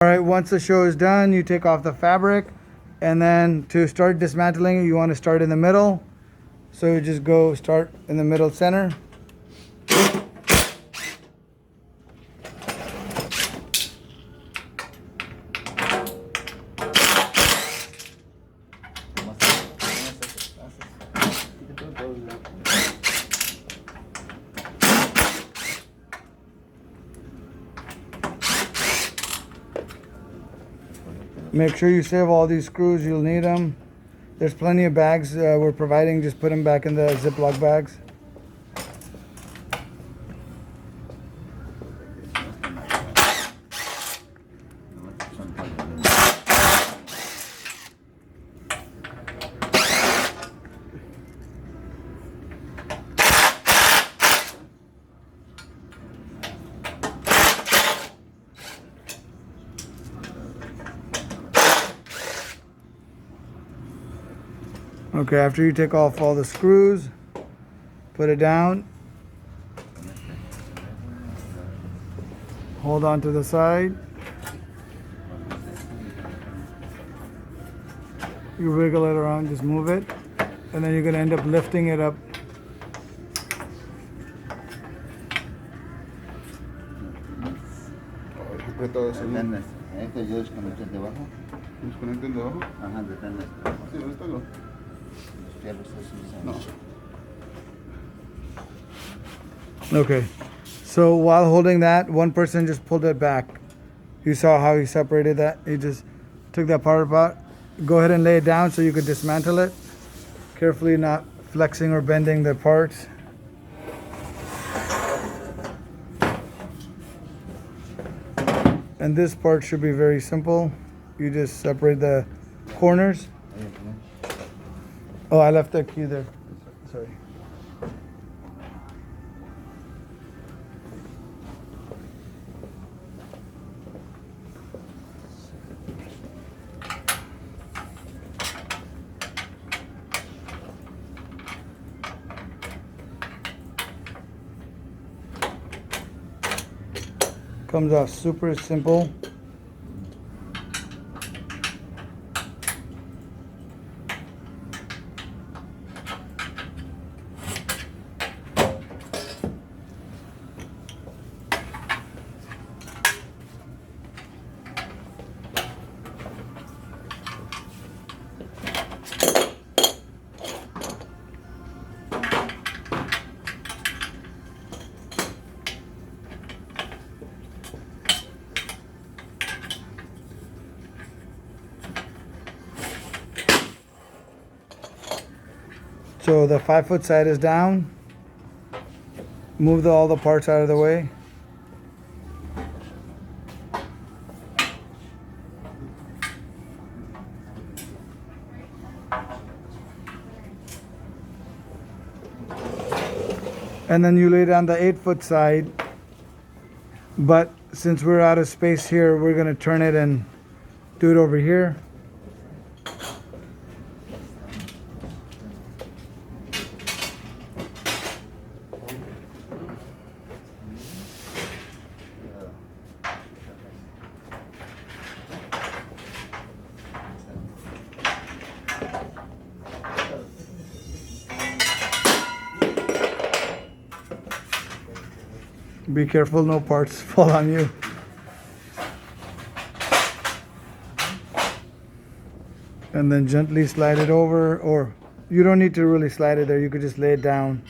All right, once the show is done, you take off the fabric, and then to start dismantling, you want to start in the middle. So you just go start in the middle center. Make sure you save all these screws, you'll need them. There's plenty of bags we're providing, just put them back in the Ziploc bags. Okay, after you take off all the screws, put it down. Hold on to the side. You wiggle it around, just move it. And then you're going to end up lifting it up. Esto yo desconecto el de abajo. ¿Desconecto el de abajo? Ajá, deténlo. Sí, déstalo. No. Okay, so while holding that, one person just pulled it back. You saw how he separated that? He just took that part apart. Go ahead and lay it down so you could dismantle it. Carefully, not flexing or bending the parts. And this part should be very simple. You just separate the corners. Oh, I left the key there. Sorry. Comes off super simple. So the 5-foot side is down. Move all the parts out of the way. And then you lay down the 8-foot side. But since we're out of space here, we're going to turn it and do it over here. Be careful, no parts fall on you. And then gently slide it over, or you don't need to really slide it there, you could just lay it down.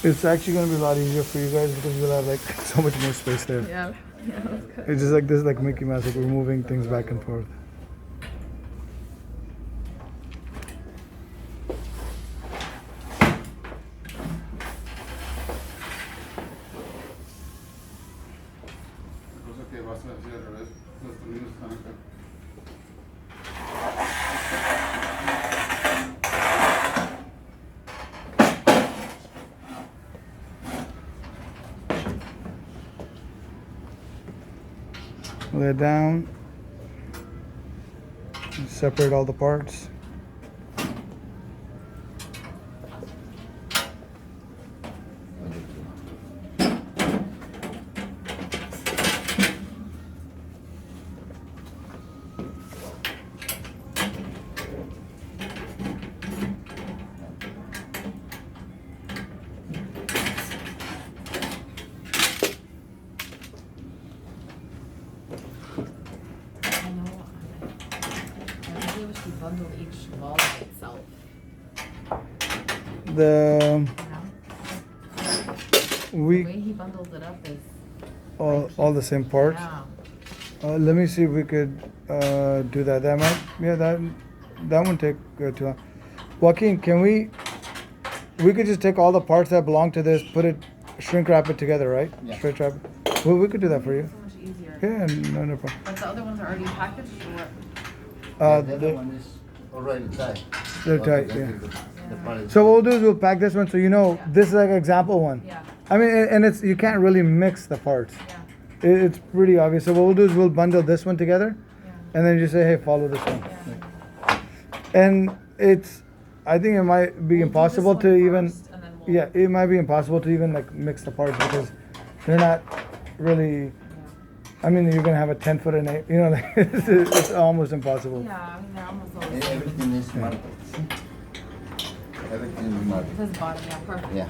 It's actually going to be a lot easier for you guys because you'll have like so much more space there. Yeah, that's good. It's just like this, like Mickey Mouse, like we're moving things back and forth. Cosa que vas a hacer al revés. Los tornillos están acá. Lay it down. Separate all the parts. The The we way he bundles it up is. all the same parts. Yeah. Let me see if we could do that. That won't take too long. Joaquin, can we could just take all the parts that belong to this, put it, shrink wrap it together, right? Yeah. Shrink wrap it. Well, we could do that for you. So much easier. Yeah, no problem. But the other ones are already packaged or what? The other one is already tied. They're tight, Okay, yeah. the part is- So what we'll do is we'll pack this one so you know this is like an example one. Yeah, I mean, and it's you can't really mix the parts. yeah, It's pretty obvious. So what we'll do is we'll bundle this one together, yeah. and then you say, hey, follow this one. Yeah. And I think it might be We'll do impossible this to one even, first, and then we'll- yeah, it might be impossible to even like mix the parts because they're not really. I mean, you're gonna have a 10-foot and eight. You know, like it's almost impossible. Yeah, I mean, they're almost all the same. Everything is marked. Everything is marked. It says bottom, yeah, perfect. Yeah.